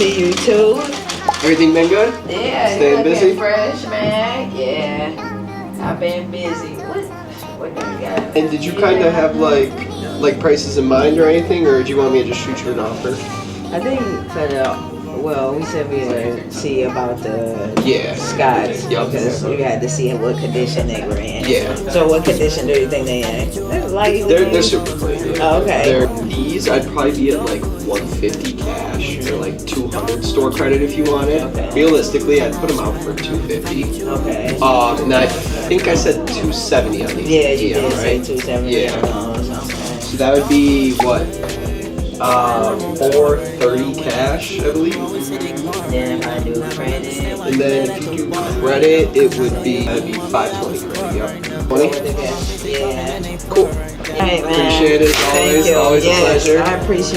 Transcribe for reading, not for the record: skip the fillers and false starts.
to you too. Everything been good? Yeah, Staying looking busy? fresh, man. Yeah, I've been busy. What do you got? And did you kind of have like prices in mind or anything, or do you want me to just shoot you an offer? I think for we said we would see about the Scots Yep. because we had to see what condition they were in. Yeah. So what condition do you think they in? They're super clean. Oh, okay. These I'd probably be at like 150 cash or like 200 store credit if you wanted. Okay. Realistically, I'd put them out for 250. Okay. And I think I said 270 on these. Yeah, you did say right? 270. Yeah. Or something. So that would be what? 430 cash, I believe. Then if I do credit. And then if you do credit, it would be 520 credit. Yep. 20. Yeah. Cool. All right, man. Appreciate it. Thank you. Always a Yes, pleasure. I appreciate